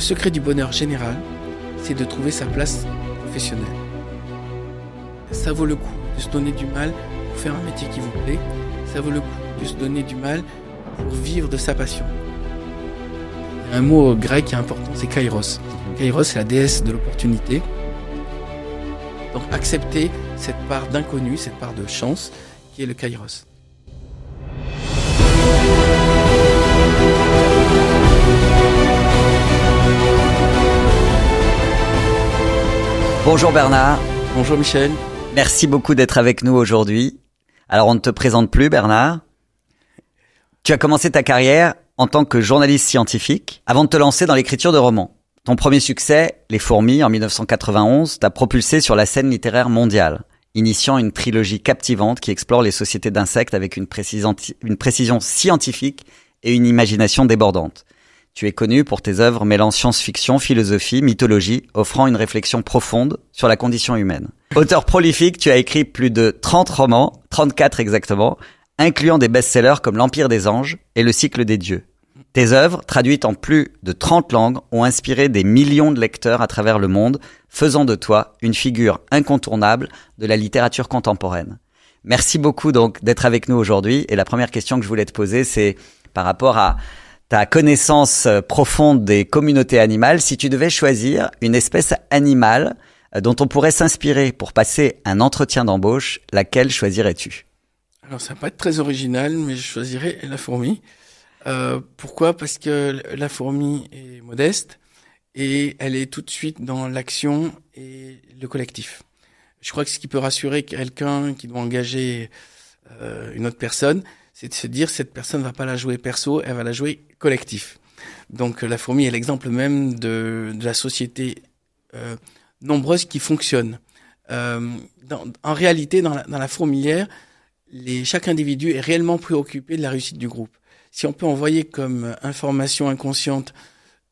Le secret du bonheur général, c'est de trouver sa place professionnelle. Ça vaut le coup de se donner du mal pour faire un métier qui vous plaît. Ça vaut le coup de se donner du mal pour vivre de sa passion. Il y a un mot grec qui est important, c'est kairos. Kairos, c'est la déesse de l'opportunité. Donc accepter cette part d'inconnu, cette part de chance qui est le kairos. Bonjour Bernard. Bonjour Michel. Merci beaucoup d'être avec nous aujourd'hui. Alors on ne te présente plus Bernard. Tu as commencé ta carrière en tant que journaliste scientifique avant de te lancer dans l'écriture de romans. Ton premier succès, Les Fourmis, en 1991, t'a propulsé sur la scène littéraire mondiale, initiant une trilogie captivante qui explore les sociétés d'insectes avec une précision scientifique et une imagination débordante. Tu es connu pour tes œuvres mêlant science-fiction, philosophie, mythologie, offrant une réflexion profonde sur la condition humaine. Auteur prolifique, tu as écrit plus de 30 romans, 34 exactement, incluant des best-sellers comme L'Empire des Anges et Le Cycle des Dieux. Tes œuvres, traduites en plus de 30 langues, ont inspiré des millions de lecteurs à travers le monde, faisant de toi une figure incontournable de la littérature contemporaine. Merci beaucoup donc d'être avec nous aujourd'hui. Et la première question que je voulais te poser, c'est par rapport à ta connaissance profonde des communautés animales. Si tu devais choisir une espèce animale dont on pourrait s'inspirer pour passer un entretien d'embauche, laquelle choisirais-tu ? Alors ça va pas être très original, mais je choisirais la fourmi. Pourquoi ? Parce que la fourmi est modeste et elle est tout de suite dans l'action et le collectif. Je crois que ce qui peut rassurer quelqu'un qui doit engager une autre personne, c'est de se dire cette personne va pas la jouer perso, elle va la jouer collectif. Donc la fourmi est l'exemple même de la société nombreuse qui fonctionne. En réalité, dans la fourmilière, chaque individu est réellement préoccupé de la réussite du groupe. Si on peut envoyer comme information inconsciente,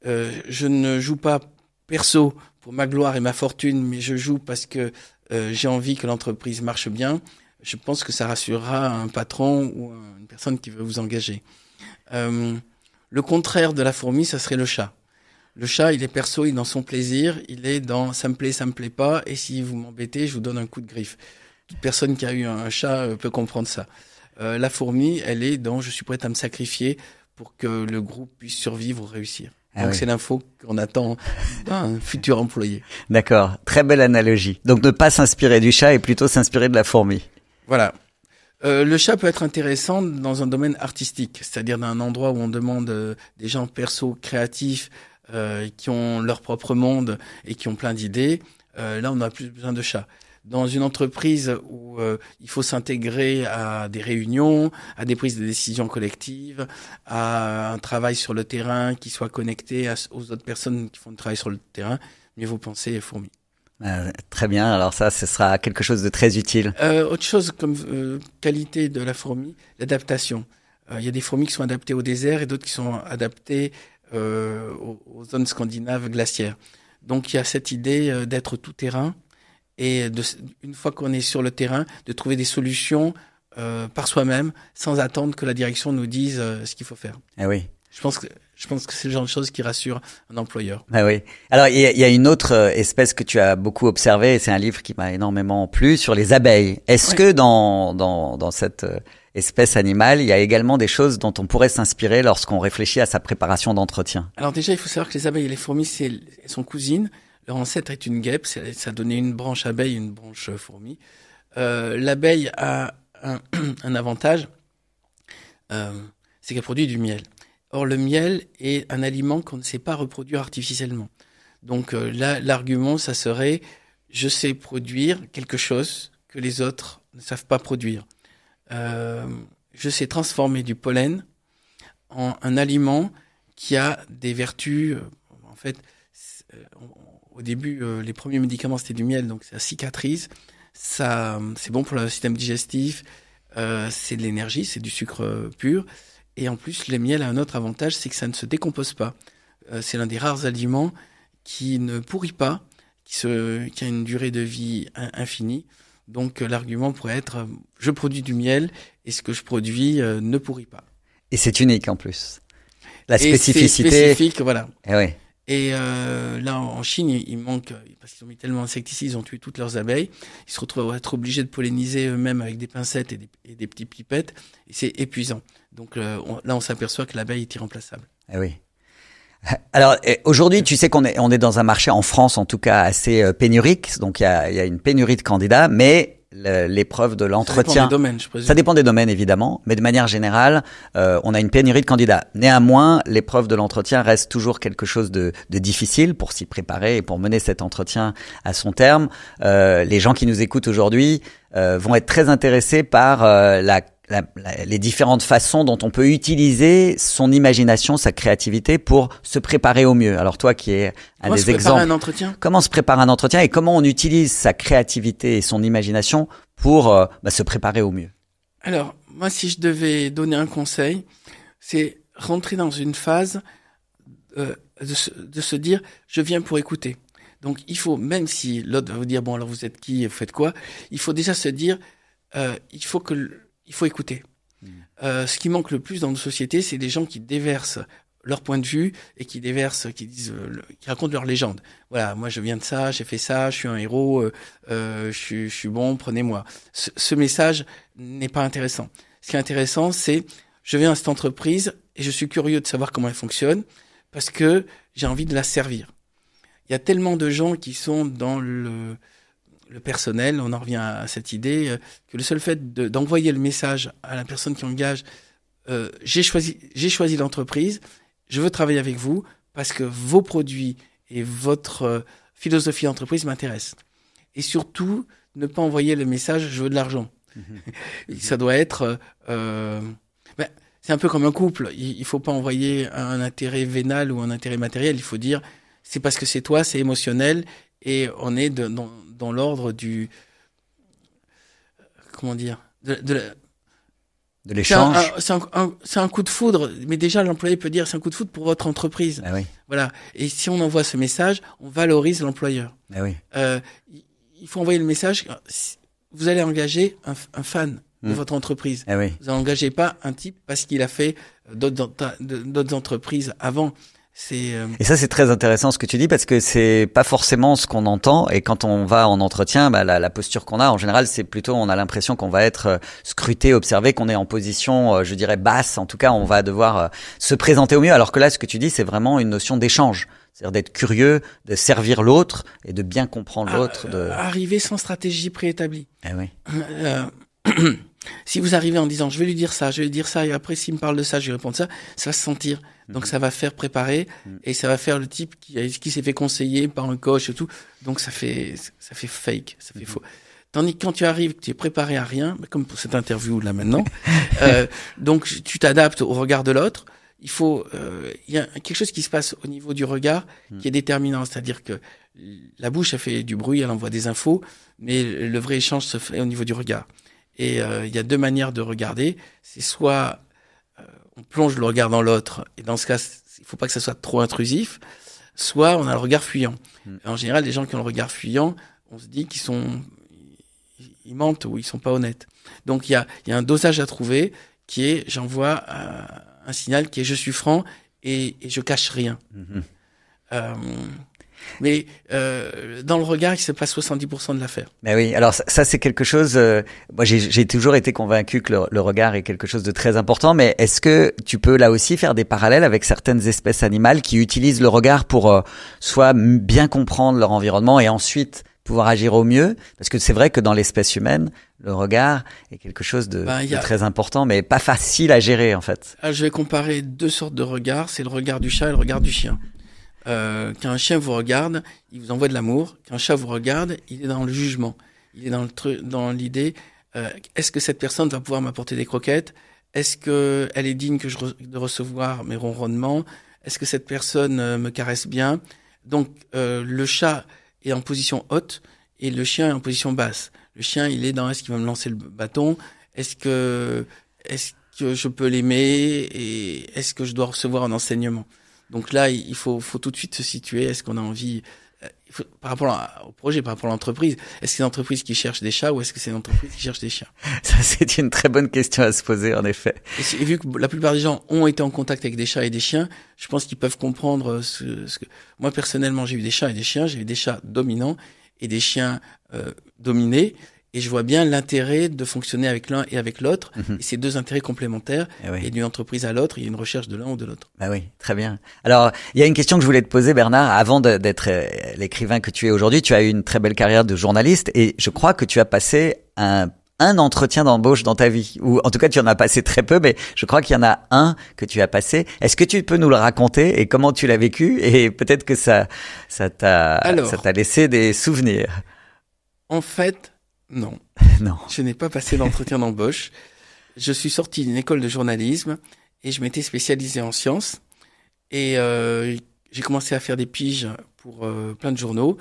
je ne joue pas perso pour ma gloire et ma fortune, mais je joue parce que j'ai envie que l'entreprise marche bien, je pense que ça rassurera un patron ou une personne qui veut vous engager. Le contraire de la fourmi, ça serait le chat. Le chat, il est perso, il est dans son plaisir, il est dans ça me plaît pas, et si vous m'embêtez, je vous donne un coup de griffe. Toute personne qui a eu un chat peut comprendre ça. La fourmi, elle est dans je suis prête à me sacrifier pour que le groupe puisse survivre ou réussir. Donc c'est l'info qu'on attend d'un futur employé. D'accord, très belle analogie. Donc ne pas s'inspirer du chat et plutôt s'inspirer de la fourmi. Voilà. Le chat peut être intéressant dans un domaine artistique, c'est-à-dire dans un endroit où on demande des gens perso créatifs qui ont leur propre monde et qui ont plein d'idées. Là, on n'a plus besoin de chat. Dans une entreprise où il faut s'intégrer à des réunions, à des prises de décision collectives, à un travail sur le terrain qui soit connecté aux autres personnes qui font le travail sur le terrain, mieux vaut penser fourmi. Très bien, alors ça, ce sera quelque chose de très utile. Autre chose comme qualité de la fourmi, l'adaptation. Il y a des fourmis qui sont adaptées au désert et d'autres qui sont adaptées aux zones scandinaves glaciaires. Donc il y a cette idée d'être tout terrain et une fois qu'on est sur le terrain, de trouver des solutions par soi-même sans attendre que la direction nous dise ce qu'il faut faire. Eh oui. Je pense que c'est le genre de choses qui rassure un employeur. Ah oui. Alors, il y a une autre espèce que tu as beaucoup observée, et c'est un livre qui m'a énormément plu, sur les abeilles. Est-ce que dans cette espèce animale, il y a également des choses dont on pourrait s'inspirer lorsqu'on réfléchit à sa préparation d'entretien ? Alors déjà, il faut savoir que les abeilles et les fourmis, elles sont cousines. Leur ancêtre est une guêpe, ça donnait une branche abeille, une branche fourmi. L'abeille a un avantage, c'est qu'elle produit du miel. Or, le miel est un aliment qu'on ne sait pas reproduire artificiellement. Donc là, l'argument, ça serait, je sais produire quelque chose que les autres ne savent pas produire. Je sais transformer du pollen en un aliment qui a des vertus. En fait, au début, les premiers médicaments, c'était du miel, donc ça cicatrise. Ça, c'est bon pour le système digestif. C'est de l'énergie, c'est du sucre pur. Et en plus, le miel a un autre avantage, c'est que ça ne se décompose pas. C'est l'un des rares aliments qui ne pourrit pas, qui a une durée de vie infinie. Donc l'argument pourrait être je produis du miel et ce que je produis ne pourrit pas. Et c'est unique en plus. La spécificité. C'est spécifique, voilà. Eh oui. Et là, en Chine, il manque, parce qu'ils ont mis tellement d'insecticides, ils ont tué toutes leurs abeilles. Ils se retrouvent à être obligés de polliniser eux-mêmes avec des pincettes et des petites pipettes. Et c'est épuisant. Donc là, on s'aperçoit que l'abeille est irremplaçable. Eh oui. Alors aujourd'hui, tu sais on est dans un marché en France, en tout cas assez pénurique. Donc il y a une pénurie de candidats, mais l'épreuve de l'entretien. Ça dépend des domaines, je présume. Ça dépend des domaines, évidemment, mais de manière générale, on a une pénurie de candidats. Néanmoins, l'épreuve de l'entretien reste toujours quelque chose de difficile pour s'y préparer et pour mener cet entretien à son terme. Les gens qui nous écoutent aujourd'hui vont être très intéressés par les différentes façons dont on peut utiliser son imagination, sa créativité pour se préparer au mieux. Alors toi qui es un des exemples, un entretien comment se prépare un entretien et comment on utilise sa créativité et son imagination pour se préparer au mieux? Alors, moi, si je devais donner un conseil, c'est rentrer dans une phase de se dire, je viens pour écouter. Donc, il faut, même si l'autre va vous dire, bon, alors vous êtes qui, vous faites quoi, il faut déjà se dire, il faut écouter. Ce qui manque le plus dans nos sociétés, c'est des gens qui déversent leur point de vue et qui disent, qui racontent leur légende. Voilà, moi je viens de ça, j'ai fait ça, je suis un héros, je suis bon, prenez-moi. Ce message n'est pas intéressant. Ce qui est intéressant, c'est je viens à cette entreprise et je suis curieux de savoir comment elle fonctionne parce que j'ai envie de la servir. Il y a tellement de gens qui sont dans le personnel, on en revient à cette idée, que le seul fait d'envoyer le message à la personne qui engage, j'ai choisi l'entreprise, je veux travailler avec vous parce que vos produits et votre philosophie d'entreprise m'intéressent. Et surtout, ne pas envoyer le message, je veux de l'argent. Ça doit être... c'est un peu comme un couple, il faut pas envoyer un intérêt vénal ou un intérêt matériel, il faut dire, c'est parce que c'est toi, c'est émotionnel, et on est dans l'ordre du... Comment dire de l'échange. C'est un coup de foudre, mais déjà l'employé peut dire c'est un coup de foudre pour votre entreprise. Ah oui. Voilà. Et si on envoie ce message, on valorise l'employeur. Ah oui. Il faut envoyer le message. Vous allez engager un fan de votre entreprise. Ah oui. Vous n'engagez pas un type parce qu'il a fait d'autres entreprises avant. Et ça, c'est très intéressant ce que tu dis parce que c'est pas forcément ce qu'on entend. Et quand on va en entretien, la posture qu'on a, en général, c'est plutôt, on a l'impression qu'on va être scruté, observé, qu'on est en position, je dirais, basse. En tout cas, on va devoir se présenter au mieux. Alors que là, ce que tu dis, c'est vraiment une notion d'échange. C'est-à-dire d'être curieux, de servir l'autre et de bien comprendre l'autre. Arriver sans stratégie préétablie. Eh oui. Si vous arrivez en disant je vais lui dire ça, et après s'il me parle de ça, je vais répondre ça, ça va se sentir. Donc ça va faire préparer et ça va faire le type qui s'est fait conseiller par un coach et tout. Donc ça fait fake, ça fait faux. Tandis que quand tu arrives, que tu es préparé à rien, comme pour cette interview là maintenant, donc tu t'adaptes au regard de l'autre. Il y a quelque chose qui se passe au niveau du regard qui est déterminant, c'est-à-dire que la bouche elle fait du bruit, elle envoie des infos, mais le vrai échange se fait au niveau du regard. Et il y a deux manières de regarder. C'est soit on plonge le regard dans l'autre, et dans ce cas, il faut pas que ça soit trop intrusif, soit on a le regard fuyant. En général, les gens qui ont le regard fuyant, on se dit ils mentent ou ils sont pas honnêtes. Donc il y a un dosage à trouver qui est j'envoie un signal qui est je suis franc et je cache rien. Mais dans le regard, il se passe 70% de l'affaire. Mais oui, alors ça c'est quelque chose. Moi, j'ai toujours été convaincu que le regard est quelque chose de très important. Mais est-ce que tu peux là aussi faire des parallèles avec certaines espèces animales qui utilisent le regard pour soit bien comprendre leur environnement et ensuite pouvoir agir au mieux? Parce que c'est vrai que dans l'espèce humaine, le regard est quelque chose de très important, mais pas facile à gérer en fait. Alors, je vais comparer deux sortes de regards. C'est le regard du chat et le regard du chien. Quand un chien vous regarde, il vous envoie de l'amour. Quand un chat vous regarde, il est dans le jugement. Il est dans l'idée, est-ce que cette personne va pouvoir m'apporter des croquettes? Est-ce que elle est digne de recevoir mes ronronnements? Est-ce que cette personne me caresse bien? Donc, le chat est en position haute et le chien est en position basse. Le chien, il est dans est-ce qu'il va me lancer le bâton? Est-ce que je peux l'aimer? Et est-ce que je dois recevoir un enseignement? Donc là, il faut tout de suite se situer. Est-ce qu'on a envie par rapport au projet, par rapport à l'entreprise, est-ce que c'est une entreprise qui cherche des chats ou est-ce que c'est une entreprise qui cherche des chiens? Ça, c'est une très bonne question à se poser, en effet. Et vu que la plupart des gens ont été en contact avec des chats et des chiens, je pense qu'ils peuvent comprendre ce que... Moi, personnellement, j'ai eu des chats et des chiens. J'ai eu des chats dominants et des chiens dominés. Et je vois bien l'intérêt de fonctionner avec l'un et avec l'autre. Et ces deux intérêts complémentaires. Et d'une entreprise à l'autre, il y a une recherche de l'un ou de l'autre. Bah oui, très bien. Alors, il y a une question que je voulais te poser, Bernard. Avant d'être l'écrivain que tu es aujourd'hui, tu as eu une très belle carrière de journaliste. Et je crois que tu as passé un entretien d'embauche dans ta vie. Ou en tout cas, tu en as passé très peu, mais je crois qu'il y en a un que tu as passé. Est-ce que tu peux nous le raconter et comment tu l'as vécu? Et peut-être que ça t'a laissé des souvenirs. En fait, non. Non. Je n'ai pas passé d'entretien d'embauche. Je suis sorti d'une école de journalisme et je m'étais spécialisé en sciences. Et j'ai commencé à faire des piges pour plein de journaux.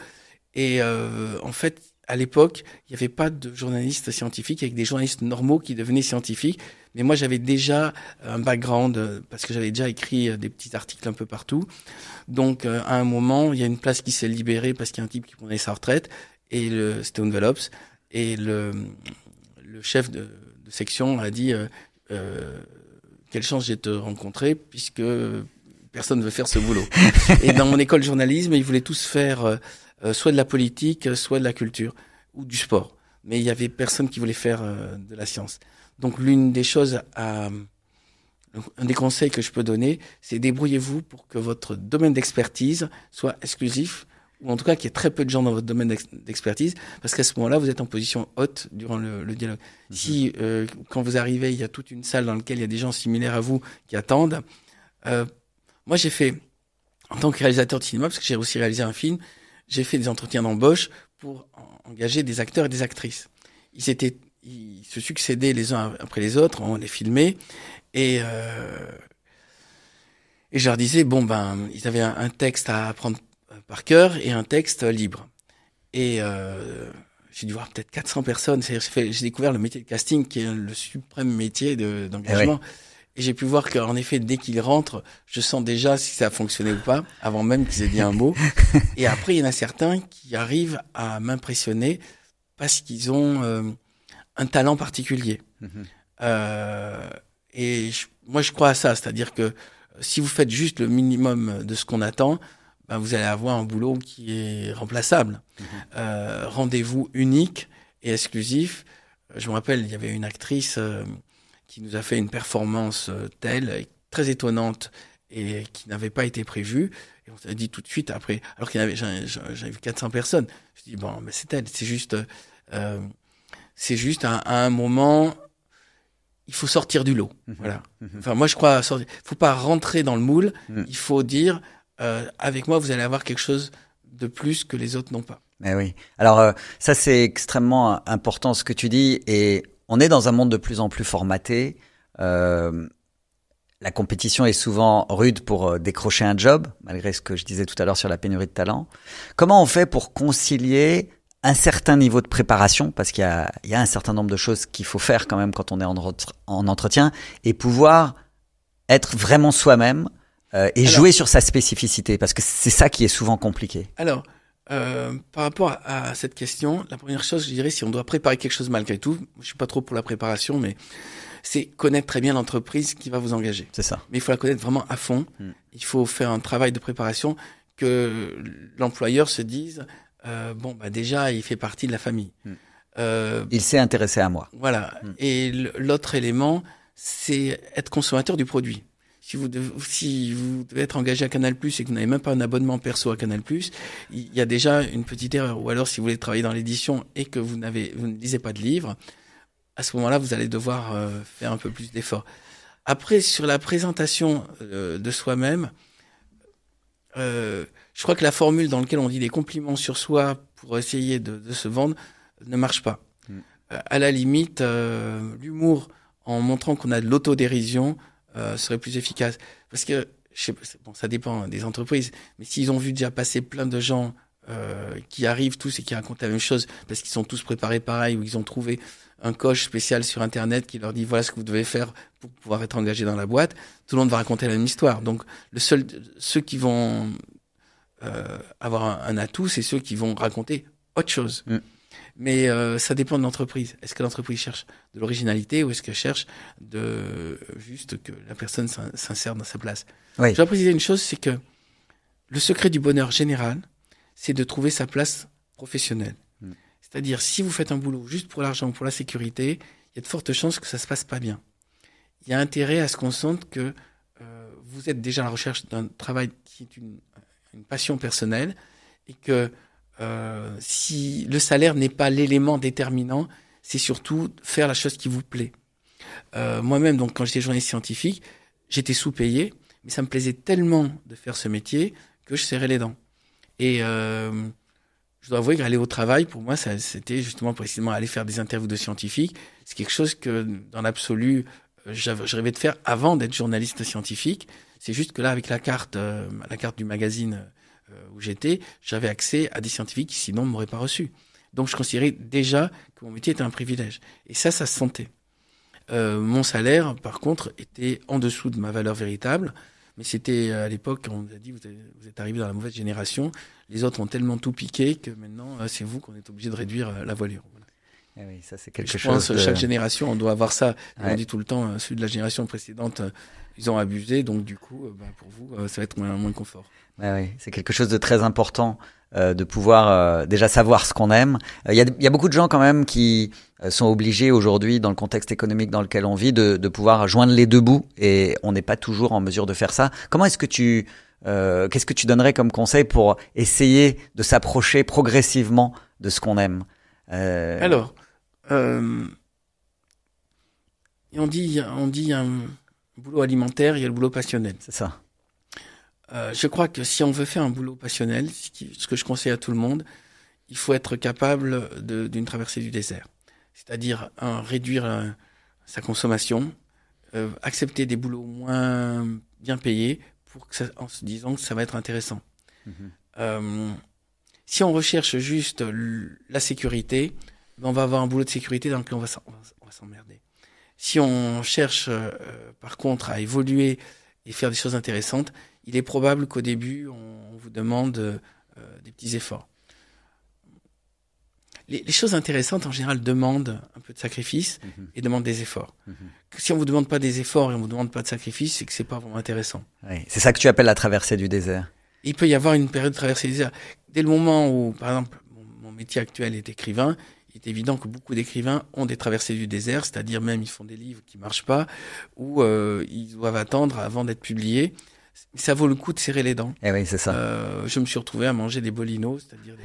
Et en fait, à l'époque, il n'y avait pas de journalistes scientifiques, avec des journalistes normaux qui devenaient scientifiques. Mais moi, j'avais déjà un background parce que j'avais déjà écrit des petits articles un peu partout. Donc, à un moment, il y a une place qui s'est libérée parce qu'il y a un type qui prenait sa retraite. Et c'était Envelopes. Et le chef de section a dit quelle chance j'ai de te rencontrer puisque personne ne veut faire ce boulot. Et dans mon école de journalisme, ils voulaient tous faire soit de la politique, soit de la culture ou du sport. Mais il y avait personne qui voulait faire de la science. Donc l'une des choses, un des conseils que je peux donner, c'est débrouillez-vous pour que votre domaine d'expertise soit exclusif, ou en tout cas qu'il y ait très peu de gens dans votre domaine d'expertise, parce qu'à ce moment-là, vous êtes en position haute durant le dialogue. Si, quand vous arrivez, il y a toute une salle dans laquelle il y a des gens similaires à vous qui attendent. Moi, j'ai fait, en tant que réalisateur de cinéma, parce que j'ai aussi réalisé un film, j'ai fait des entretiens d'embauche pour engager des acteurs et des actrices. Ils se succédaient les uns après les autres, on les filmait, et je leur disais, ils avaient un texte à apprendre par cœur et un texte libre. Et j'ai dû voir peut-être 400 personnes. C'est-à-dire, j'ai découvert le métier de casting, qui est le suprême métier d'engagement. Et j'ai pu voir qu'en effet, dès qu'ils rentrent, je sens déjà si ça a fonctionné ou pas, avant même qu'ils aient dit un mot. Et après, il y en a certains qui arrivent à m'impressionner parce qu'ils ont un talent particulier. Et moi, je crois à ça. C'est-à-dire que si vous faites juste le minimum de ce qu'on attend, vous allez avoir un boulot qui est remplaçable. Rendez-vous unique et exclusif. Je me rappelle, il y avait une actrice qui nous a fait une performance telle, très étonnante et qui n'avait pas été prévue. Et on s'est dit tout de suite après, alors qu'il y avait, j'avais vu 400 personnes. Je dis mais c'est elle. C'est juste à un moment, il faut sortir du lot. Voilà. Enfin, moi je crois, faut pas rentrer dans le moule. Il faut dire, avec moi, vous allez avoir quelque chose de plus que les autres n'ont pas. Mais oui. Alors ça c'est extrêmement important ce que tu dis, et on est dans un monde de plus en plus formaté. La compétition est souvent rude pour décrocher un job, malgré ce que je disais tout à l'heure sur la pénurie de talent. Comment on fait pour concilier un certain niveau de préparation, parce qu'il y a un certain nombre de choses qu'il faut faire quand même quand on est en entretien, et pouvoir être vraiment soi-même et jouer sur sa spécificité, parce que c'est ça qui est souvent compliqué. Alors, par rapport à cette question, la première chose, je dirais, si on doit préparer quelque chose malgré tout, je suis pas trop pour la préparation, mais c'est connaître très bien l'entreprise qui va vous engager. C'est ça. Mais il faut la connaître vraiment à fond. Il faut faire un travail de préparation que l'employeur se dise, déjà, il fait partie de la famille. Il s'est intéressé à moi. Voilà. Et l'autre élément, c'est être consommateur du produit. Si vous devez être engagé à Canal+, et que vous n'avez même pas un abonnement perso à Canal+, il y a déjà une petite erreur. Ou alors, si vous voulez travailler dans l'édition et que vous ne lisez pas de livres, à ce moment-là, vous allez devoir faire un peu plus d'efforts. Après, sur la présentation de soi-même, je crois que la formule dans laquelle on dit des compliments sur soi pour essayer de se vendre ne marche pas. À la limite, l'humour, en montrant qu'on a de l'autodérision, serait plus efficace. Parce que, ça dépend des entreprises, mais s'ils ont vu déjà passer plein de gens qui arrivent tous et qui racontent la même chose, parce qu'ils sont tous préparés pareil, ou ils ont trouvé un coach spécial sur Internet qui leur dit voilà ce que vous devez faire pour pouvoir être engagé dans la boîte, tout le monde va raconter la même histoire. Donc, ceux qui vont avoir un atout, c'est ceux qui vont raconter autre chose. Mais ça dépend de l'entreprise. Est-ce que l'entreprise cherche de l'originalité ou est-ce qu'elle cherche juste que la personne s'insère dans sa place? Oui. Je dois préciser une chose, c'est que le secret du bonheur général, c'est de trouver sa place professionnelle. C'est-à-dire, si vous faites un boulot juste pour l'argent ou pour la sécurité, il y a de fortes chances que ça se passe pas bien. Il y a intérêt à ce qu'on sente que vous êtes déjà à la recherche d'un travail qui est une passion personnelle et que si le salaire n'est pas l'élément déterminant, c'est surtout faire la chose qui vous plaît. Moi-même, donc, quand j'étais journaliste scientifique, j'étais sous-payé, mais ça me plaisait tellement de faire ce métier que je serrais les dents. Et je dois avouer qu'aller au travail, pour moi, c'était justement précisément aller faire des interviews de scientifiques. C'est quelque chose que, dans l'absolu, je rêvais de faire avant d'être journaliste scientifique. C'est juste que là, avec la carte du magazine où j'étais, j'avais accès à des scientifiques qui sinon ne m'auraient pas reçu. Donc je considérais déjà que mon métier était un privilège. Et ça se sentait. Mon salaire, par contre, était en dessous de ma valeur véritable. Mais c'était à l'époque, on nous a dit, vous êtes arrivé dans la mauvaise génération. Les autres ont tellement tout piqué que maintenant, c'est vous qu'on est obligé de réduire la voilure. Voilà. Eh oui, ça c'est quelque chose. Je pense que chaque génération, on doit avoir ça. On dit tout le temps, celui de la génération précédente, ils ont abusé. Donc du coup, pour vous, ça va être moins confort. Oui, c'est quelque chose de très important de pouvoir déjà savoir ce qu'on aime. Il y a beaucoup de gens quand même qui sont obligés aujourd'hui, dans le contexte économique dans lequel on vit, de pouvoir joindre les deux bouts et on n'est pas toujours en mesure de faire ça. Comment est-ce que qu'est-ce que tu donnerais comme conseil pour essayer de s'approcher progressivement de ce qu'on aime? Alors, on dit un boulot alimentaire, il y a le boulot passionnel. C'est ça. Je crois que si on veut faire un boulot passionnel, ce que je conseille à tout le monde, il faut être capable d'une traversée du désert. C'est-à-dire réduire sa consommation, accepter des boulots moins bien payés en se disant que ça va être intéressant. Si on recherche juste la sécurité, on va avoir un boulot de sécurité dans lequel on va s'emmerder. Si on cherche par contre à évoluer et faire des choses intéressantes, il est probable qu'au début, on vous demande des petits efforts. Les choses intéressantes, en général, demandent un peu de sacrifice et demandent des efforts. Si on vous demande pas des efforts et on vous demande pas de sacrifice, c'est que c'est pas vraiment intéressant. Oui, c'est ça que tu appelles la traversée du désert. Il peut y avoir une période de traversée du désert. Dès le moment où, par exemple, mon métier actuel est écrivain, il est évident que beaucoup d'écrivains ont des traversées du désert, c'est-à-dire même ils font des livres qui marchent pas ou ils doivent attendre avant d'être publiés. Ça vaut le coup de serrer les dents. Eh oui, c'est ça. Je me suis retrouvé à manger des bolinos, c'est-à-dire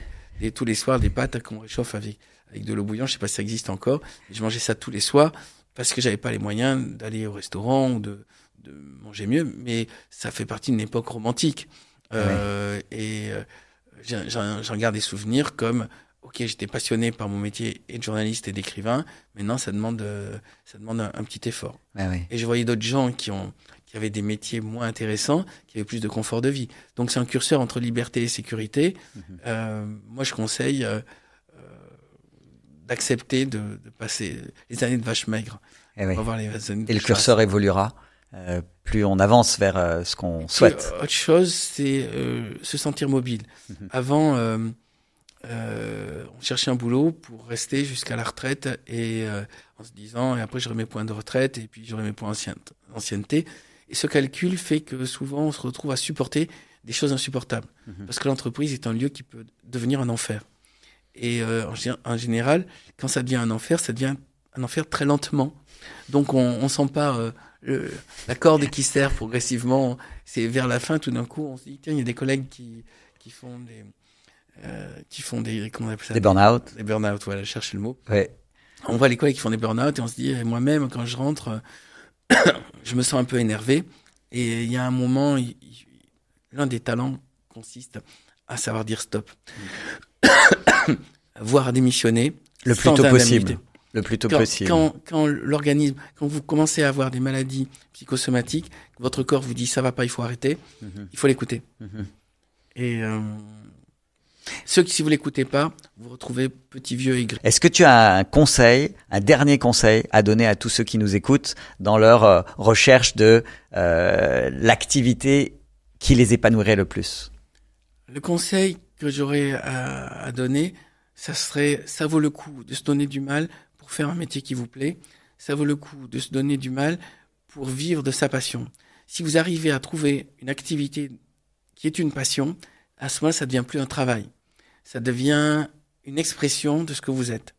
tous les soirs des pâtes qu'on réchauffe avec de l'eau bouillante. Je sais pas si ça existe encore. Je mangeais ça tous les soirs parce que j'avais pas les moyens d'aller au restaurant ou de manger mieux. Mais ça fait partie d'une époque romantique. J'en garde des souvenirs comme ok, j'étais passionné par mon métier et de journaliste et d'écrivain. Maintenant, ça demande un petit effort. Et je voyais d'autres gens qui avaient des métiers moins intéressants, qui avaient plus de confort de vie. Donc, c'est un curseur entre liberté et sécurité. Moi, je conseille d'accepter de passer les années de vache maigre. Et le curseur évoluera plus on avance vers ce qu'on souhaite. Autre chose, c'est se sentir mobile. Avant, on cherchait un boulot pour rester jusqu'à la retraite et en se disant, et après j'aurai mes points de retraite et puis j'aurai mes points d'ancienneté. Et ce calcul fait que souvent on se retrouve à supporter des choses insupportables. Parce que l'entreprise est un lieu qui peut devenir un enfer. Et en général, quand ça devient un enfer, ça devient un enfer très lentement. Donc on sent pas la corde qui serre progressivement. C'est vers la fin, tout d'un coup, on se dit, tiens, il y a des collègues qui font des comment on appelle ça, des burn-out. Des burn-out, voilà, cherchez le mot. Ouais. On voit les collègues qui font des burn-out et on se dit, moi-même, quand je rentre, je me sens un peu énervé. Et il y a un moment, l'un des talents consiste à savoir dire stop. Voire à démissionner. Le plus tôt possible. Le plus tôt possible. Quand l'organisme, quand vous commencez à avoir des maladies psychosomatiques, votre corps vous dit ça va pas, il faut arrêter, il faut l'écouter. Et ceux qui, si vous l'écoutez pas, vous retrouvez petit, vieux, aigri. Est-ce que tu as un dernier conseil à donner à tous ceux qui nous écoutent dans leur recherche de l'activité qui les épanouirait le plus? Le conseil que j'aurais à donner, ça serait, ça vaut le coup de se donner du mal pour faire un métier qui vous plaît. Ça vaut le coup de se donner du mal pour vivre de sa passion. Si vous arrivez à trouver une activité qui est une passion, à ce moment-là, ça devient plus un travail. Ça devient une expression de ce que vous êtes.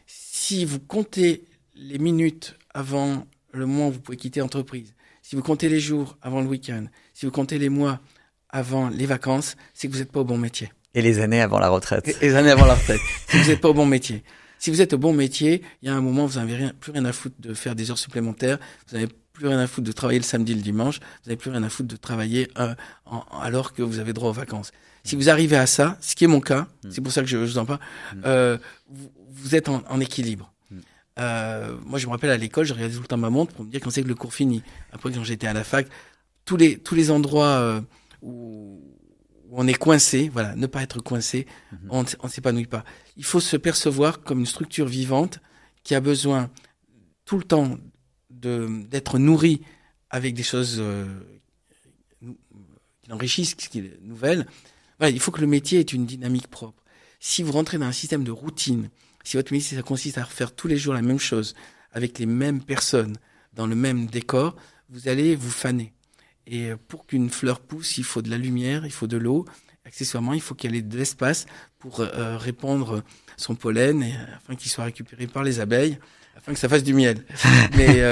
Si vous comptez les minutes avant le mois où vous pouvez quitter l'entreprise, si vous comptez les jours avant le week-end, si vous comptez les mois avant les vacances, c'est que vous n'êtes pas au bon métier. Et les années avant la retraite. Et les années avant la retraite. Si vous n'êtes pas au bon métier. Si vous êtes au bon métier, il y a un moment, vous n'avez plus rien à foutre de faire des heures supplémentaires, vous n'avez plus rien à foutre de travailler le samedi et le dimanche, vous n'avez plus rien à foutre de travailler alors que vous avez droit aux vacances. Si vous arrivez à ça, ce qui est mon cas, c'est pour ça que je vous en parle, vous êtes en équilibre. Moi, je me rappelle à l'école, je regardais tout le temps ma montre pour me dire quand c'est que le cours finit. Après, quand j'étais à la fac, tous les endroits où on est coincé, voilà, ne pas être coincé, on ne s'épanouit pas. Il faut se percevoir comme une structure vivante qui a besoin tout le temps d'être nourrie avec des choses qui l'enrichissent, qui est nouvelle. Voilà, il faut que le métier ait une dynamique propre. Si vous rentrez dans un système de routine, si votre métier ça consiste à refaire tous les jours la même chose, avec les mêmes personnes, dans le même décor, vous allez vous faner. Et pour qu'une fleur pousse, il faut de la lumière, il faut de l'eau. Accessoirement, il faut qu'il y ait de l'espace pour répandre son pollen afin qu'il soit récupéré par les abeilles, afin que ça fasse du miel. Mais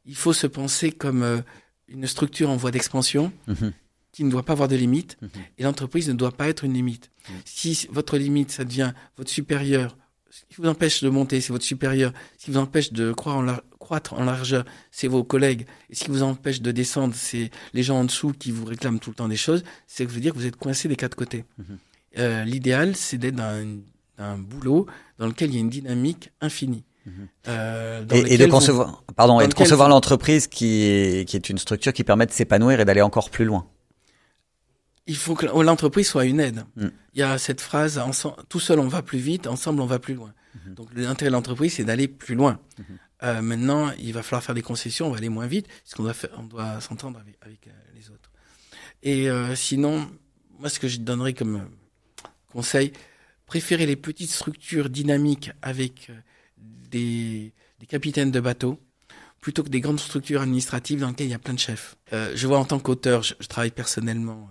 il faut se penser comme une structure en voie d'expansion qui ne doit pas avoir de limite. Et l'entreprise ne doit pas être une limite. Si votre limite, ça devient votre supérieur, ce qui vous empêche de monter, c'est votre supérieur. Ce qui vous empêche de croître en largeur, c'est vos collègues. Et ce qui vous empêche de descendre, c'est les gens en dessous qui vous réclament tout le temps des choses. C'est que ça veut dire que vous êtes coincé des quatre côtés. L'idéal, c'est d'être dans un boulot dans lequel il y a une dynamique infinie. Et de concevoir l'entreprise qui est une structure qui permet de s'épanouir et d'aller encore plus loin. Il faut que l'entreprise soit une aide. Il y a cette phrase, tout seul on va plus vite, ensemble on va plus loin. Donc l'intérêt de l'entreprise, c'est d'aller plus loin. Maintenant, il va falloir faire des concessions, on va aller moins vite, parce qu'on doit s'entendre avec les autres. Et sinon, moi ce que je donnerais comme conseil, préférez les petites structures dynamiques avec des capitaines de bateau, plutôt que des grandes structures administratives dans lesquelles il y a plein de chefs. Je vois en tant qu'auteur, je travaille personnellement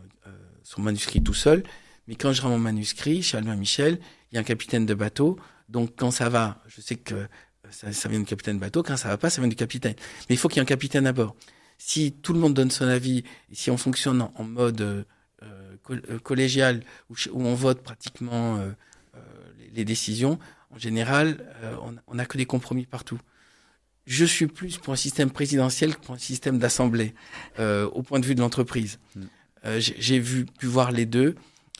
sur manuscrit tout seul, mais quand je rends mon manuscrit chez Albin Michel, il y a un capitaine de bateau, donc quand ça va, je sais que ça vient du capitaine de bateau, quand ça va pas, ça vient du capitaine. Mais il faut qu'il y ait un capitaine à bord. Si tout le monde donne son avis, et si on fonctionne en mode collégial, où on vote pratiquement les décisions, en général, on n'a que des compromis partout. Je suis plus pour un système présidentiel que pour un système d'assemblée, au point de vue de l'entreprise. J'ai pu voir les deux,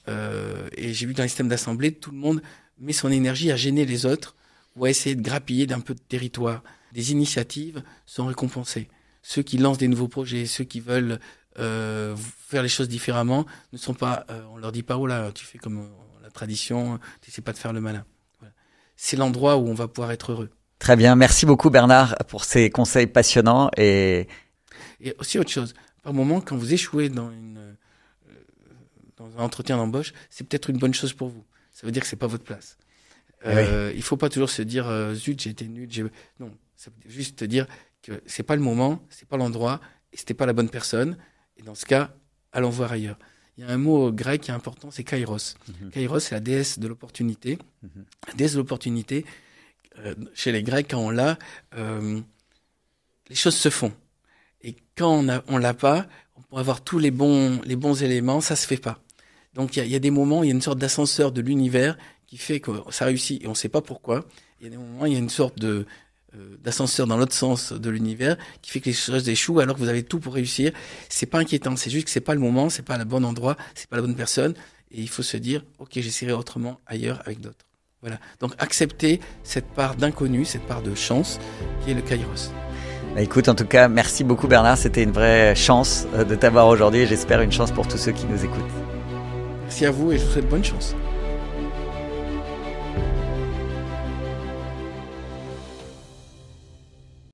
et j'ai vu dans le système d'assemblée, tout le monde met son énergie à gêner les autres ou à essayer de grappiller d'un peu de territoire. Des initiatives sont récompensées. Ceux qui lancent des nouveaux projets, ceux qui veulent faire les choses différemment, ne sont pas, on leur dit pas, oh là, tu fais comme la tradition, tu essaies pas de faire le malin. Voilà. C'est l'endroit où on va pouvoir être heureux. Très bien, merci beaucoup Bernard pour ces conseils passionnants et aussi autre chose. Par moment, quand vous échouez dans un entretien d'embauche, c'est peut-être une bonne chose pour vous. Ça veut dire que c'est pas votre place. Il faut pas toujours se dire zut, j'ai été nul. Non, ça veut juste dire que c'est pas le moment, c'est pas l'endroit, et c'était pas la bonne personne. Et dans ce cas, allons voir ailleurs. Il y a un mot grec qui est important, c'est kairos. Kairos, c'est la déesse de l'opportunité. La déesse de l'opportunité. Chez les Grecs, quand on l'a, les choses se font. Et quand on l'a pas, on peut avoir tous les bons éléments, ça se fait pas. Donc il y a des moments, il y a une sorte d'ascenseur de l'univers qui fait que ça réussit et on sait pas pourquoi. Il y a des moments, il y a une sorte d'ascenseur dans l'autre sens de l'univers qui fait que les choses échouent alors que vous avez tout pour réussir. C'est pas inquiétant, c'est juste que c'est pas le moment, c'est pas le bon endroit, c'est pas la bonne personne et il faut se dire OK, j'essaierai autrement ailleurs avec d'autres. Voilà. Donc accepter cette part d'inconnu, cette part de chance qui est le kairos. Bah écoute, en tout cas, merci beaucoup Bernard, c'était une vraie chance de t'avoir aujourd'hui et j'espère une chance pour tous ceux qui nous écoutent. Merci à vous et je vous souhaite bonne chance.